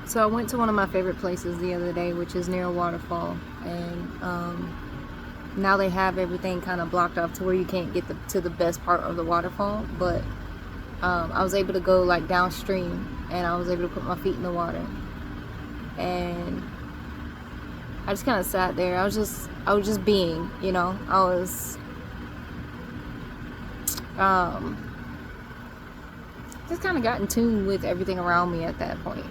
So I went to one of my favorite places the other day, which is near a waterfall, and now they have everything kind of blocked off to where you can't get to the best part of the waterfall. But I was able to go like downstream, and I was able to put my feet in the water, and I just kind of sat there. I was just being, I was just kind of got in tune with everything around me at that point.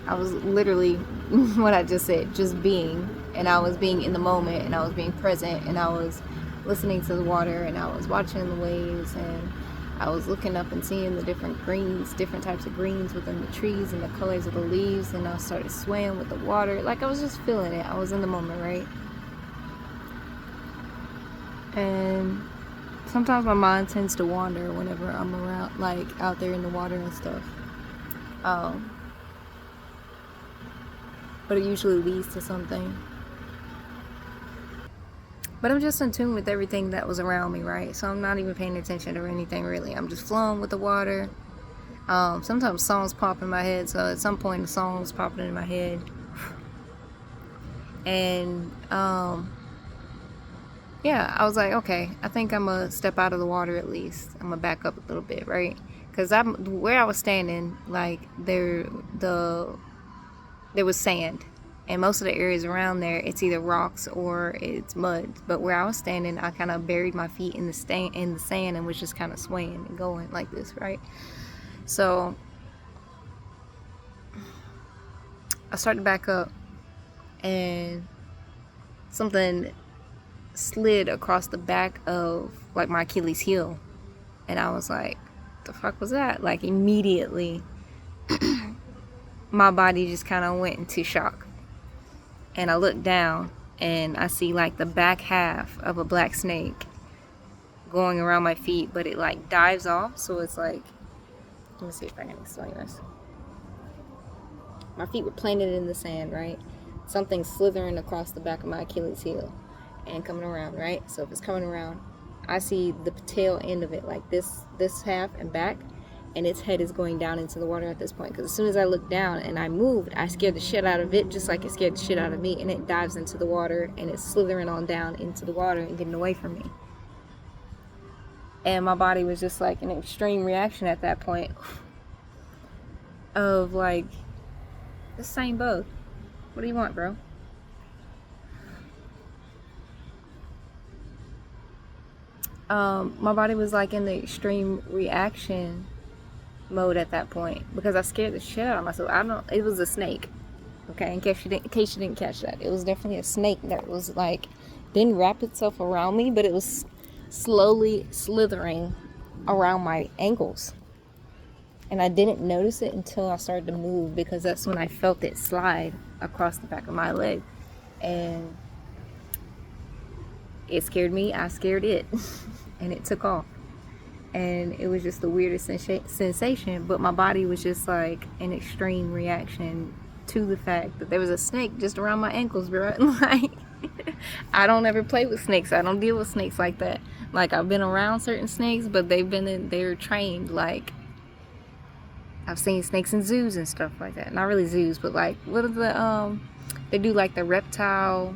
I was literally what I just said, just being, and I was being in the moment, and I was being present, and I was listening to the water, and I was watching the waves, and I was looking up and seeing the different greens, different types of greens within the trees and the colors of the leaves, and I started swaying with the water. Like, I was just feeling it. I was in the moment, right? And sometimes my mind tends to wander whenever I'm around, like out there in the water and stuff. But it usually leads to something. But I'm just in tune with everything that was around me, right? So I'm not even paying attention to anything really. I'm just flowing with the water. Sometimes songs pop in my head, so at some point the song's popping in my head. And yeah, I was like, okay, I think I'm gonna step out of the water at least. I'm gonna back up a little bit, right? Because where I was standing, like there was sand, and most of the areas around there, it's either rocks or it's mud. But where I was standing, I kind of buried my feet in the sand and was just kind of swaying and going like this, right? So I started back up, and something slid across the back of like my Achilles heel, and I was like, the fuck was that? Like, immediately my body just kind of went into shock, and I looked down and I see like the back half of a black snake going around my feet, but it like dives off. So it's like, let me see if I can explain this. My feet were planted in the sand, right? Something slithering across the back of my Achilles heel and coming around, right? So if it's coming around, I see the tail end of it, like this half and back, and its head is going down into the water at this point. Because as soon as I looked down and I moved, I scared the shit out of it, just like it scared the shit out of me, and it dives into the water, and it's slithering on down into the water and getting away from me. And my body was just like an extreme reaction at that point of like, the same boat. What do you want, bro? My body was like in the extreme reaction mode at that point because I scared the shit out of myself. It was a snake. Okay, in case you didn't catch that, it was definitely a snake that was like, didn't wrap itself around me, but it was slowly slithering around my ankles. And I didn't notice it until I started to move, because that's when I felt it slide across the back of my leg. And it scared me, I scared it, and it took off. And it was just the weirdest sensation, but my body was just like an extreme reaction to the fact that there was a snake just around my ankles, bro. Like, I don't ever play with snakes. I don't deal with snakes like that. Like, I've been around certain snakes, but they're trained. Like, I've seen snakes in zoos and stuff like that. Not really zoos, but like, what are the they do like the reptile,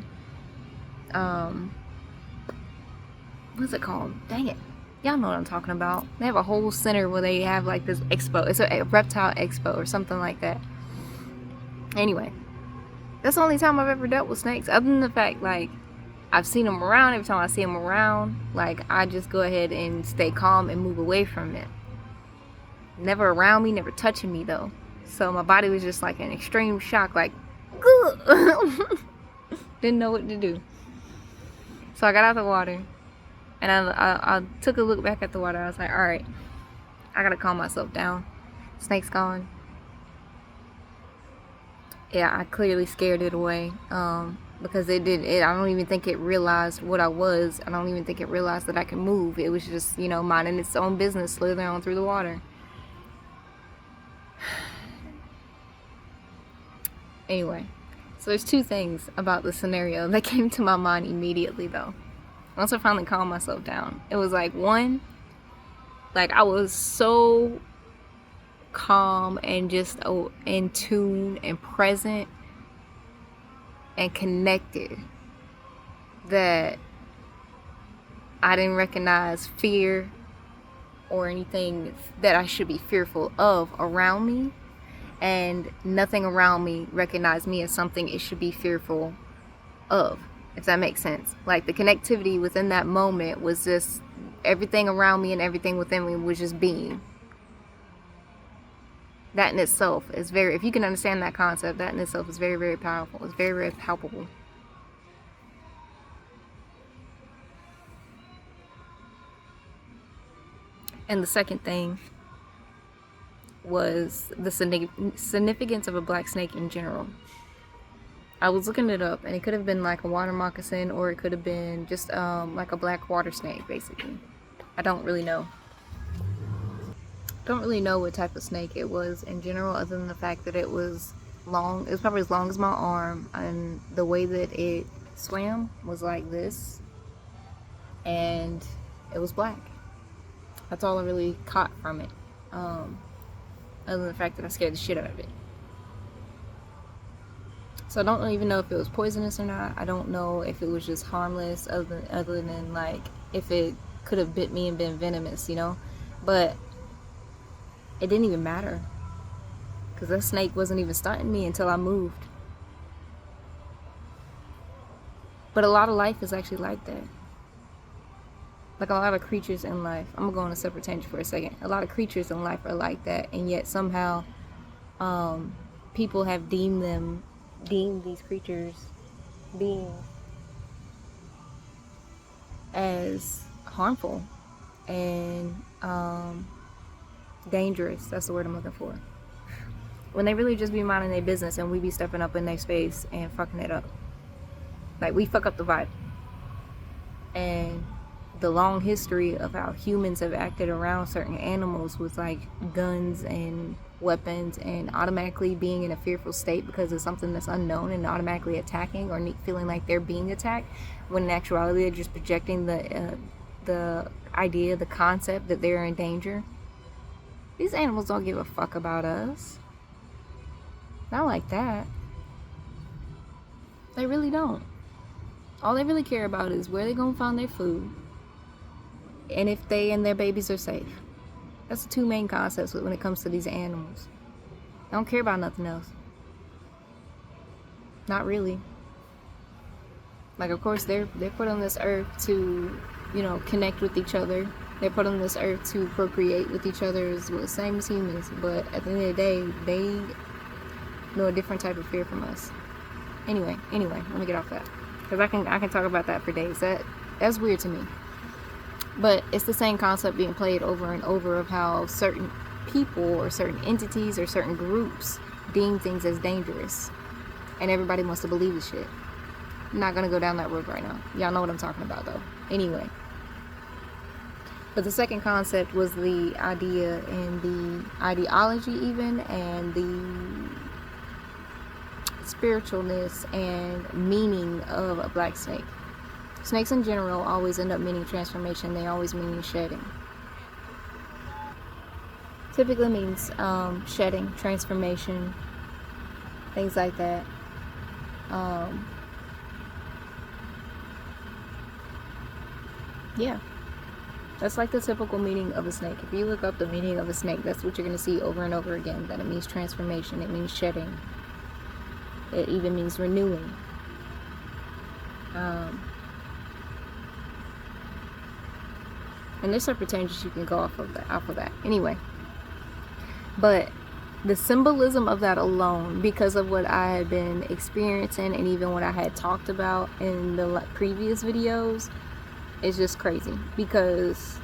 what's it called? Dang it. Y'all know what I'm talking about. They have a whole center where they have like this expo. It's a reptile expo or something like that. Anyway, that's the only time I've ever dealt with snakes, other than the fact, like, I've seen them around. Every time I see them around, like, I just go ahead and stay calm and move away from it. Never around me, never touching me though. So my body was just like an extreme shock, like, didn't know what to do. So I got out of the water, and I took a look back at the water. I was like, all right, I gotta calm myself down. Snake's gone. Yeah, I clearly scared it away, because I don't even think it realized what I was. I don't even think it realized that I could move. It was just, minding its own business, slithering on through the water. Anyway, so there's two things about the scenario that came to my mind immediately, though. Once I finally calmed myself down, it was like, one, like, I was so calm and just in tune and present and connected that I didn't recognize fear or anything that I should be fearful of around me, and nothing around me recognized me as something it should be fearful of, if that makes sense. Like, the connectivity within that moment was just everything around me and everything within me was just being. That in itself is very, if you can understand that concept, that in itself is very, very powerful. It's very, very palpable. And the second thing was the significance of a black snake in general. I was looking it up, and it could have been like a water moccasin, or it could have been just like a black water snake, basically. I don't really know. Don't really know what type of snake it was in general, other than the fact that it was long. It was probably as long as my arm, and the way that it swam was like this, and it was black. That's all I really caught from it, other than the fact that I scared the shit out of it. So I don't even know if it was poisonous or not. I don't know if it was just harmless, other than like if it could have bit me and been venomous, you know. But it didn't even matter, because that snake wasn't even starting me until I moved. But a lot of life is actually like that. Like, a lot of creatures in life, I'm gonna go on a separate tangent for a second. A lot of creatures in life are like that, and yet somehow people have deemed these creatures, beings, as harmful and dangerous. That's the word I'm looking for. When they really just be minding their business, and we be stepping up in their space and fucking it up. Like, we fuck up the vibe. And the long history of how humans have acted around certain animals with like guns and weapons, and automatically being in a fearful state because of something that's unknown, and automatically attacking or feeling like they're being attacked, when in actuality they're just projecting the idea, the concept that they're in danger. These animals don't give a fuck about us. Not like that. They really don't. All they really care about is where they're gonna find their food, and if they and their babies are safe. That's the two main concepts when it comes to these animals. They don't care about nothing else. Not really. Like, of course, they're put on this earth to, you know, connect with each other. They're put on this earth to procreate with each other, as well, same as humans. But at the end of the day, they know a different type of fear from us. Anyway, let me get off that, because I can talk about that for days. That's weird to me. But it's the same concept being played over and over, of how certain people or certain entities or certain groups deem things as dangerous, and everybody wants to believe the shit. I'm not gonna go down that road right now. Y'all know what I'm talking about, though. Anyway, but the second concept was the idea and the ideology, even, and the spiritualness and meaning of a black snake. Snakes in general always end up meaning transformation. They always mean shedding. Typically means shedding, transformation, things like that. Yeah, that's like the typical meaning of a snake. If you look up the meaning of a snake, that's what you're going to see over and over again. That it means transformation. It means shedding. It even means renewing. And there's separate tangents you can go off of that. Anyway, but the symbolism of that alone, because of what I had been experiencing and even what I had talked about in the previous videos, is just crazy. Because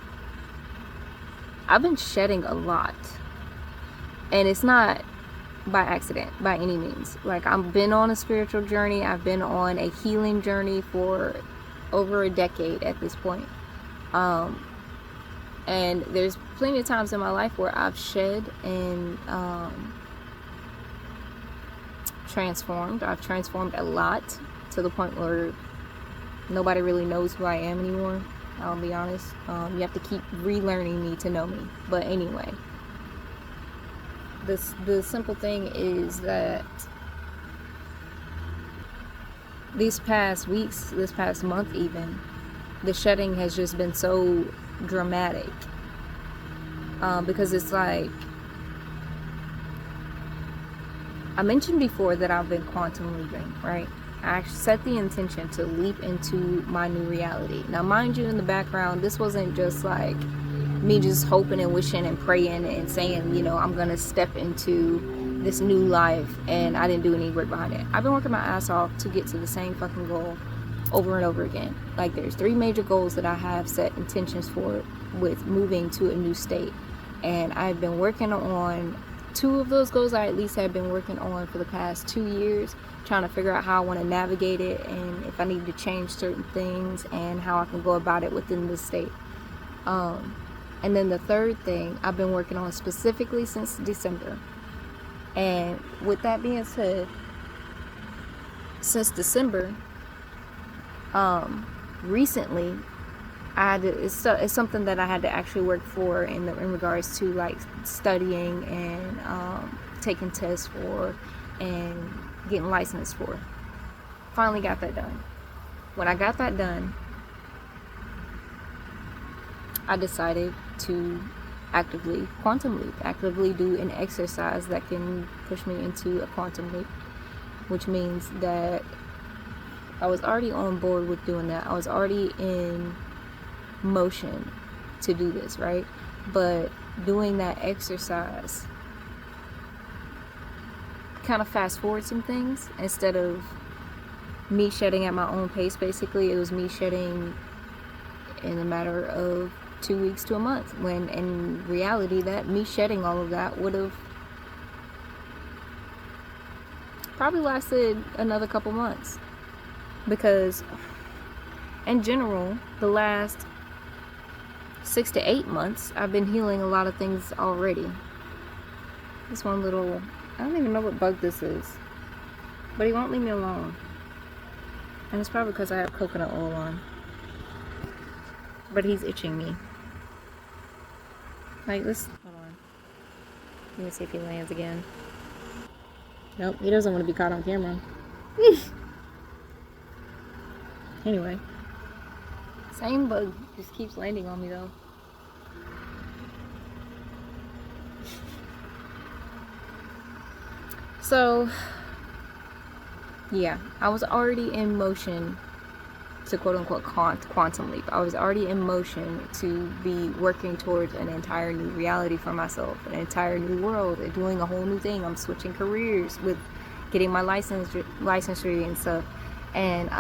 I've been shedding a lot, and it's not by accident by any means. Like, I've been on a spiritual journey. I've been on a healing journey for over a decade at this point. And there's plenty of times in my life where I've shed and transformed. I've transformed a lot, to the point where nobody really knows who I am anymore. I'll be honest. You have to keep relearning me to know me. But anyway, the simple thing is that these past weeks, this past month even, the shedding has just been so dramatic. Because it's like, I mentioned before that I've been quantum leaping, right? I actually set the intention to leap into my new reality. Now, mind you, in the background, this wasn't just like me just hoping and wishing and praying and saying, you know, I'm gonna step into this new life, and I didn't do any work behind it. I've been working my ass off to get to the same fucking goal over and over again. Like, there's 3 major goals that I have set intentions for with moving to a new state, and I've been working on 2 of those goals. I at least have been working on for the past 2 years, trying to figure out how I want to navigate it, and if I need to change certain things, and how I can go about it within this state. And then the 3rd thing I've been working on specifically since December. And with that being said, since December, recently, it's something that I had to actually work for in regards to like studying and taking tests for and getting licensed for. Finally got that done. When I got that done, I decided to actively quantum leap, actively do an exercise that can push me into a quantum leap, which means that I was already on board with doing that. I was already in motion to do this, right? But doing that exercise kind of fast forward some things. Instead of me shedding at my own pace, basically, it was me shedding in a matter of 2 weeks to a month, when in reality that me shedding all of that would have probably lasted another couple months, because in general the last 6 to 8 months I've been healing a lot of things already. This one little, I don't even know what bug this is, but he won't leave me alone, and it's probably because I have coconut oil on, but he's itching me. Like, this, hold on. Let me see if he lands again. Nope, he doesn't want to be caught on camera. Anyway. Same bug just keeps landing on me though. So, yeah, I was already in motion to quote-unquote quantum leap. I was already in motion to be working towards an entire new reality for myself, an entire new world, and doing a whole new thing. I'm switching careers with getting my licensure and stuff, and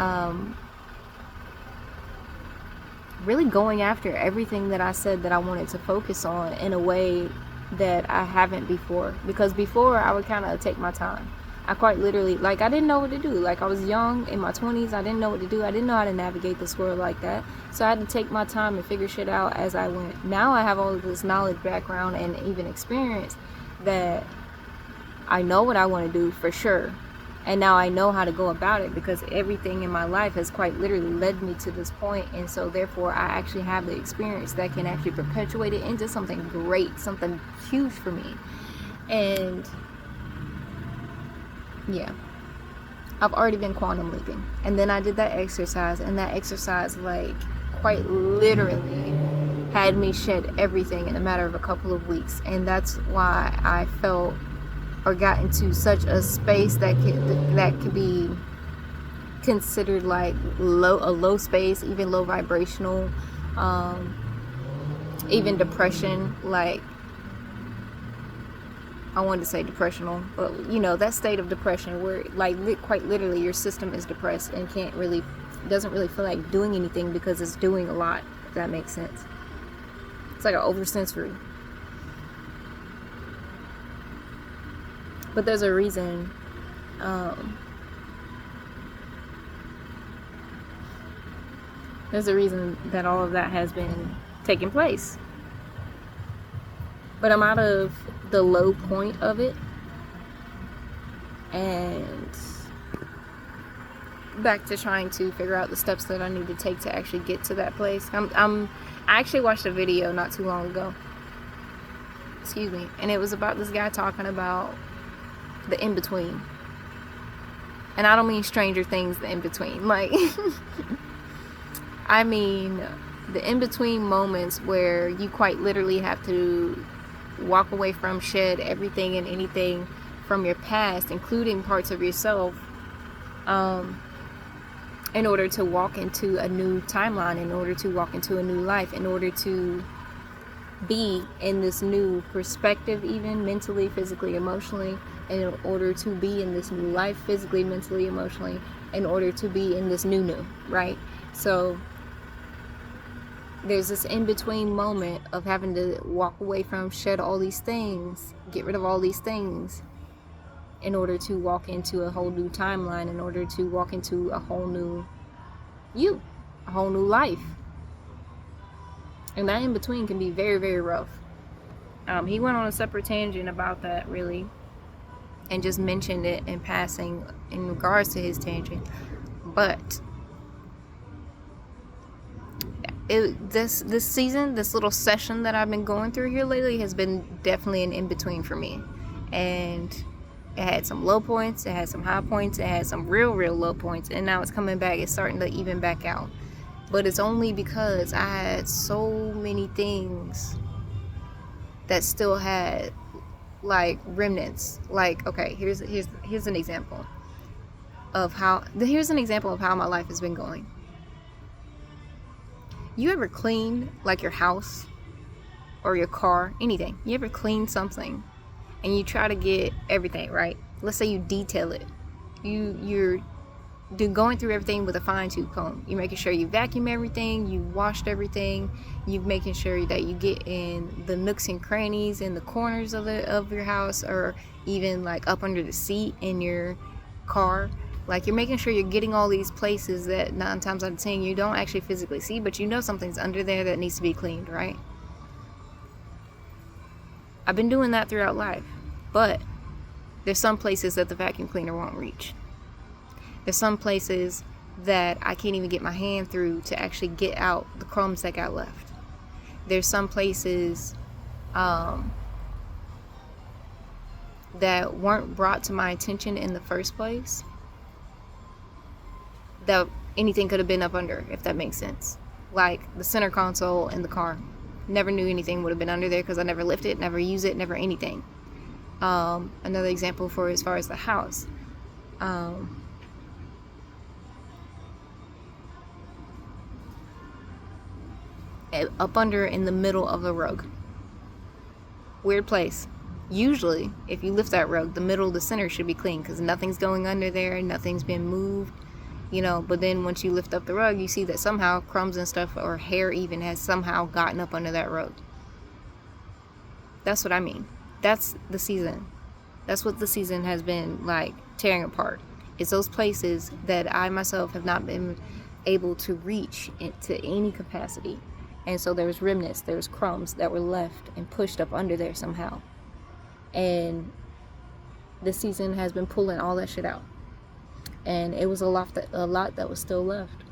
really going after everything that I said that I wanted to focus on in a way that I haven't before. Because before, I would kind of take my time. I quite literally, like, I didn't know what to do. Like, I was young, in my 20s, I didn't know what to do. I didn't know how to navigate this world like that. So I had to take my time and figure shit out as I went. Now I have all of this knowledge, background, and even experience that I know what I want to do for sure. And now I know how to go about it, because everything in my life has quite literally led me to this point. And so therefore, I actually have the experience that can actually perpetuate it into something great, something huge for me. And yeah, I've already been quantum leaping, and then I did that exercise, and that exercise, like, quite literally had me shed everything in a matter of a couple of weeks. And that's why I felt or got into such a space that could be considered like a low space, even low vibrational, even depression. Like, I wanted to say depressional, but you know, that state of depression where, like, quite literally your system is depressed and doesn't really feel like doing anything because it's doing a lot, if that makes sense. It's like an oversensory. But there's a reason, that all of that has been taking place. But I'm out of the low point of it and back to trying to figure out the steps that I need to take to actually get to that place. I actually watched a video not too long ago Excuse me. And it was about this guy talking about the in-between. And I don't mean Stranger Things, the in-between. Like, I mean the in-between moments where you quite literally have to walk away from, shed everything and anything from your past, including parts of yourself, in order to walk into a new timeline, in order to walk into a new life, in order to be in this new perspective, even mentally, physically, emotionally, in order to be in this new life, physically, mentally, emotionally, in order to be in this new, right? So there's this in-between moment of having to walk away from, shed all these things, get rid of all these things, in order to walk into a whole new timeline, in order to walk into a whole new you, a whole new life. And that in between can be very, very rough. He went on a separate tangent about that, really, and just mentioned it in passing in regards to his tangent. But this season, this little session that I've been going through here lately has been definitely an in-between for me. And it had some low points, it had some high points, it had some real low points, and now it's coming back, it's starting to even back out. But it's only because I had so many things that still had like remnants. Like, okay, here's an example of how my life has been going. You ever clean like your house or your car, anything? You ever clean something and you try to get everything right? Let's say you detail it. You're going through everything with a fine-tooth comb. You're making sure you vacuum everything, you washed everything, you're making sure that you get in the nooks and crannies in the corners of your house, or even like up under the seat in your car. Like, you're making sure you're getting all these places that 9 times out of 10 you don't actually physically see, but you know something's under there that needs to be cleaned, right? I've been doing that throughout life, but there's some places that the vacuum cleaner won't reach. There's some places that I can't even get my hand through to actually get out the crumbs that got left. There's some places that weren't brought to my attention in the first place that anything could have been up under, if that makes sense. Like the center console in the car. Never knew anything would have been under there because I never lifted it, never used it, never anything. Another example for as far as the house. Up under in the middle of the rug. Weird place. Usually, if you lift that rug, the middle, the center should be clean because nothing's going under there, nothing's been moved, but then once you lift up the rug, you see that somehow crumbs and stuff, or hair even, has somehow gotten up under that rug. That's what I mean. That's the season. That's what the season has been like, tearing apart. It's those places that I myself have not been able to reach to any capacity. And so there was remnants, there was crumbs that were left and pushed up under there somehow. And this season has been pulling all that shit out. And it was a lot that was still left.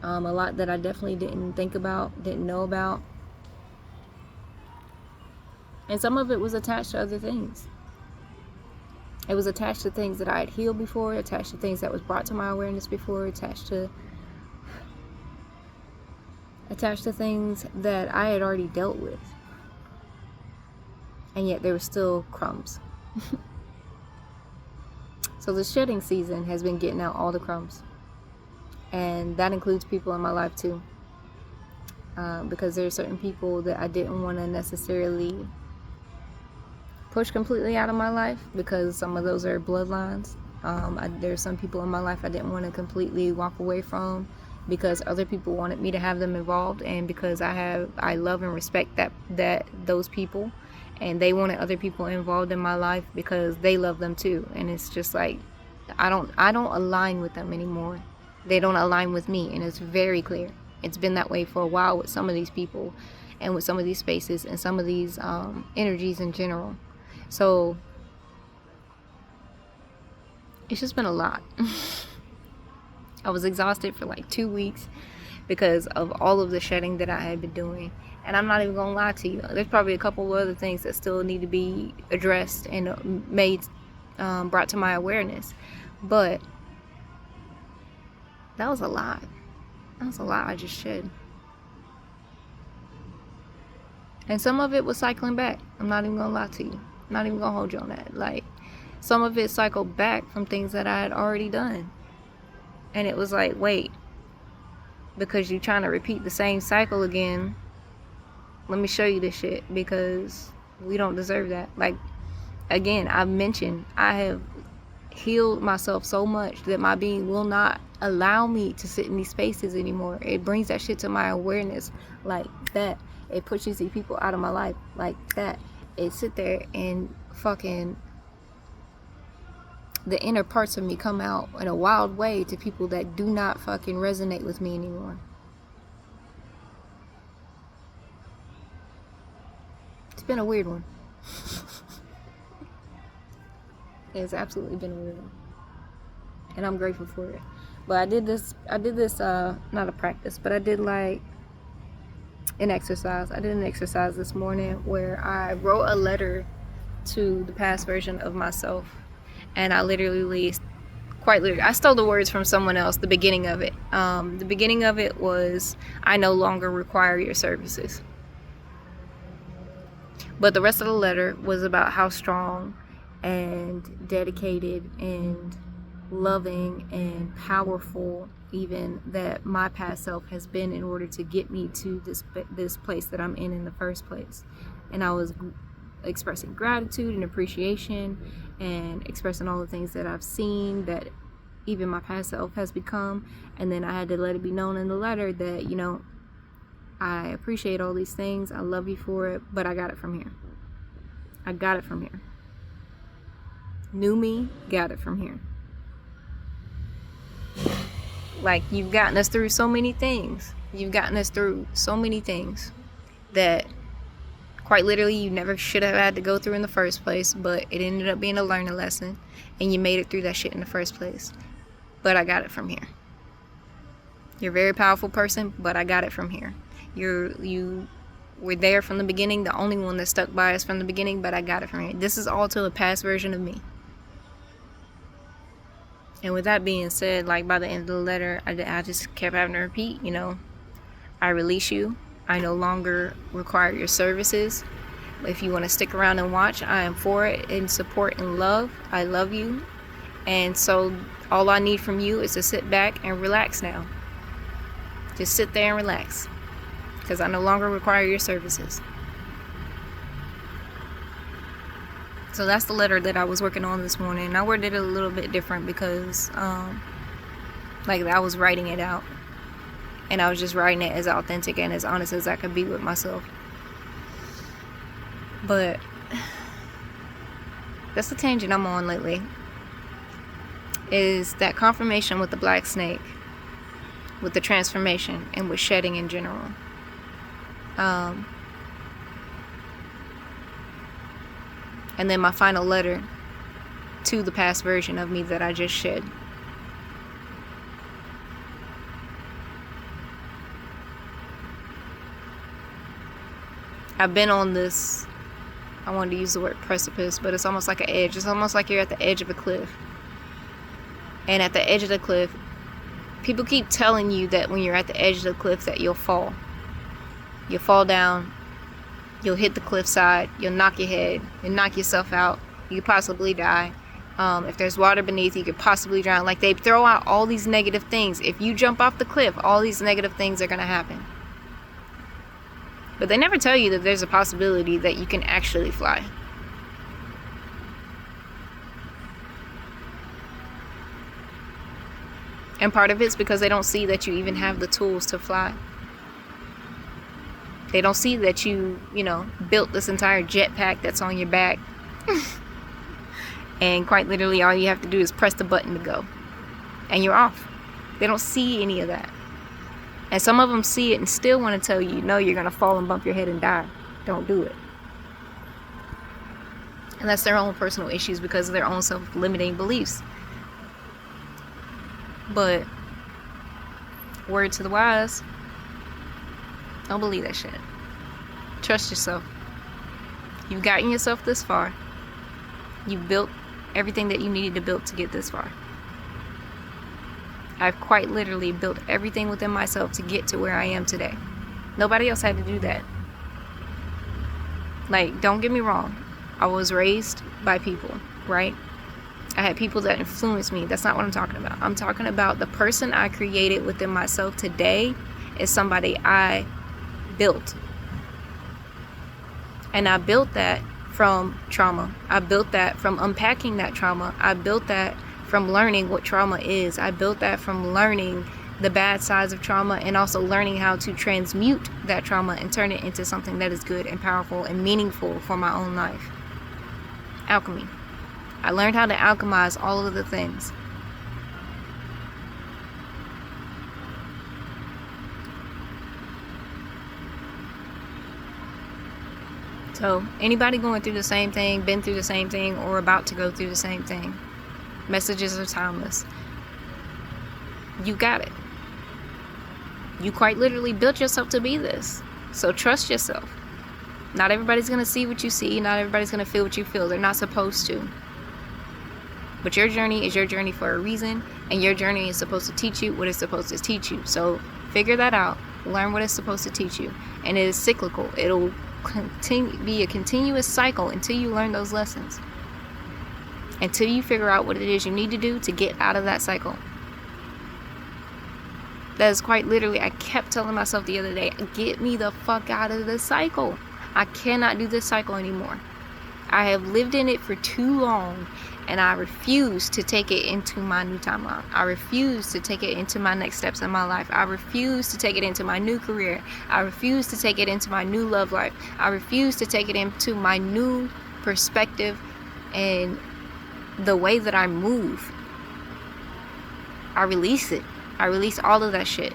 A lot that I definitely didn't think about, didn't know about. And some of it was attached to other things. It was attached to things that I had healed before, attached to things that was brought to my awareness before, attached to things that I had already dealt with. And yet there were still crumbs. So the shedding season has been getting out all the crumbs. And that includes people in my life too. Because there are certain people that I didn't want to necessarily push completely out of my life, because some of those are bloodlines. There are some people in my life I didn't want to completely walk away from, because other people wanted me to have them involved, and because I love and respect that those people, and they wanted other people involved in my life because they love them too. And it's just like, I don't align with them anymore. They don't align with me, and it's very clear. It's been that way for a while with some of these people and with some of these spaces and some of these energies in general. So it's just been a lot. I was exhausted for like 2 weeks because of all of the shedding that I had been doing. And I'm not even gonna lie to you. There's probably a couple of other things that still need to be addressed and made, brought to my awareness. But that was a lot. That was a lot I just shed. And some of it was cycling back. I'm not even gonna lie to you. I'm not even gonna hold you on that. Like, some of it cycled back from things that I had already done. And it was like, wait, because you're trying to repeat the same cycle again, let me show you this shit, because we don't deserve that. Like, again, I've mentioned I have healed myself so much that my being will not allow me to sit in these spaces anymore. It brings that shit to my awareness like that. It pushes these people out of my life like that. It sit there and fucking the inner parts of me come out in a wild way to people that do not fucking resonate with me anymore. It's been a weird one. It's absolutely been a weird one. And I'm grateful for it. But I did this, not a practice, but I did like an exercise. I did an exercise this morning where I wrote a letter to the past version of myself. And I literally, quite literally, I stole the words from someone else, the beginning of it. The beginning of it was, I no longer require your services. But the rest of the letter was about how strong and dedicated and loving and powerful even that my past self has been in order to get me to this place that I'm in the first place. And I was expressing gratitude and appreciation and expressing all the things that I've seen that even my past self has become. And then I had to let it be known in the letter that, you know, I appreciate all these things, I love you for it, but I got it from here. I got it from here. New me got it from here. Like, you've gotten us through so many things. You've gotten us through so many things that quite literally you never should have had to go through in the first place, but it ended up being a learning lesson and you made it through that shit in the first place. But I got it from here. You're a very powerful person, but I got it from here. You were there from the beginning, the only one that stuck by us from the beginning, but I got it from here. This is all to a past version of me. And with that being said, like, by the end of the letter, I just kept having to repeat, you know, I release you. I no longer require your services. If you want to stick around and watch, I am for it, in support and love. I love you. And so all I need from you is to sit back and relax now. Just sit there and relax, because I no longer require your services. So that's the letter that I was working on this morning. And I worded it a little bit different because like, I was writing it out, and I was just writing it as authentic and as honest as I could be with myself. But that's the tangent I'm on lately, is that confirmation with the black snake, with the transformation, and with shedding in general. And then my final letter to the past version of me that I just shed. I've been on this, I wanted to use the word precipice, but it's almost like an edge. It's almost like you're at the edge of a cliff. And at the edge of the cliff, people keep telling you that when you're at the edge of the cliff that you'll fall. You'll fall down. You'll hit the cliffside. You'll knock your head. You'll knock yourself out. You could possibly die. If there's water beneath you could possibly drown. Like, they throw out all these negative things. If you jump off the cliff, all these negative things are going to happen. But they never tell you that there's a possibility that you can actually fly. And part of it's because they don't see that you even have the tools to fly. They don't see that you know, built this entire jetpack that's on your back. And quite literally all you have to do is press the button to go. And you're off. They don't see any of that. And some of them see it and still want to tell you, no, you're going to fall and bump your head and die. Don't do it. And that's their own personal issues because of their own self-limiting beliefs. But word to the wise, don't believe that shit. Trust yourself. You've gotten yourself this far. You've built everything that you needed to build to get this far. I've quite literally built everything within myself to get to where I am today. Nobody else had to do that. Like, don't get me wrong. I was raised by people, right? I had people that influenced me. That's not what I'm talking about. I'm talking about the person I created within myself today is somebody I built. And I built that from trauma. I built that from unpacking that trauma. I built that from learning what trauma is. I built that from learning the bad sides of trauma and also learning how to transmute that trauma and turn it into something that is good and powerful and meaningful for my own life. Alchemy. I learned how to alchemize all of the things. So, anybody going through the same thing, been through the same thing, or about to go through the same thing, messages are timeless. You got it. You quite literally built yourself to be this. So trust yourself. Not everybody's going to see what you see. Not everybody's going to feel what you feel. They're not supposed to. But your journey is your journey for a reason. And your journey is supposed to teach you what it's supposed to teach you. So figure that out. Learn what it's supposed to teach you. And it is cyclical. It'll be a continuous cycle until you learn those lessons. Until you figure out what it is you need to do to get out of that cycle. That is quite literally, I kept telling myself the other day, get me the fuck out of this cycle. I cannot do this cycle anymore. I have lived in it for too long, and I refuse to take it into my new timeline. I refuse to take it into my next steps in my life. I refuse to take it into my new career. I refuse to take it into my new love life. I refuse to take it into my new perspective and the way that I move. I release it. I release all of that shit.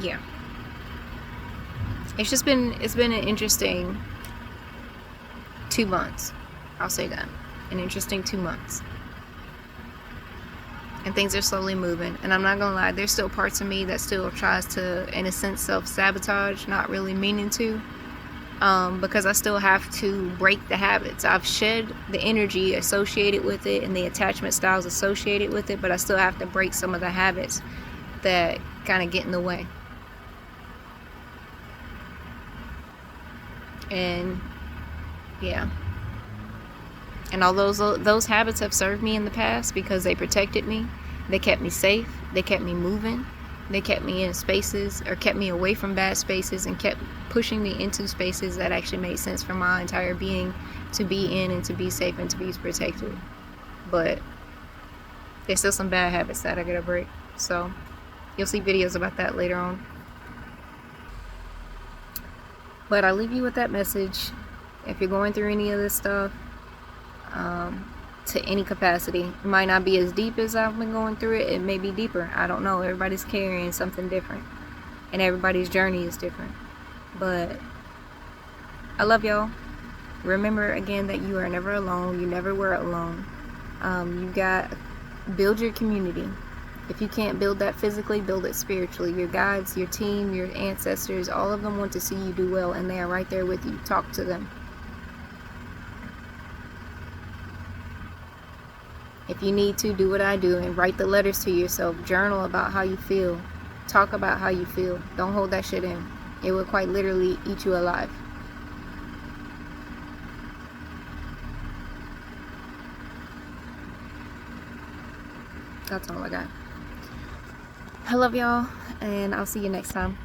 Yeah. It's been an interesting 2 months. I'll say that. An interesting 2 months. And things are slowly moving. And I'm not gonna lie, there's still parts of me that still tries to, in a sense, self-sabotage, not really meaning to. Because I still have to break the habits. I've shed the energy associated with it and the attachment styles associated with it, but I still have to break some of the habits that kind of get in the way. And yeah. And although those habits have served me in the past because they protected me, they kept me safe, they kept me moving, they kept me in spaces, or kept me away from bad spaces, and kept pushing me into spaces that actually made sense for my entire being to be in and to be safe and to be protected. But there's still some bad habits that I gotta break. So you'll see videos about that later on. But I leave you with that message. If you're going through any of this stuff, to any capacity, it might not be as deep as I've been going through it. It may be deeper. I don't know. Everybody's carrying something different, and everybody's journey is different. But I love y'all. Remember again that you are never alone. You never were alone. You got build your community. If you can't build that physically, build it spiritually. Your guides, your team, your ancestors, all of them want to see you do well, and they are right there with you. Talk to them. If you need to, do what I do and write the letters to yourself. Journal about how you feel. Talk about how you feel. Don't hold that shit in. It will quite literally eat you alive. That's all I got. I love y'all, and I'll see you next time.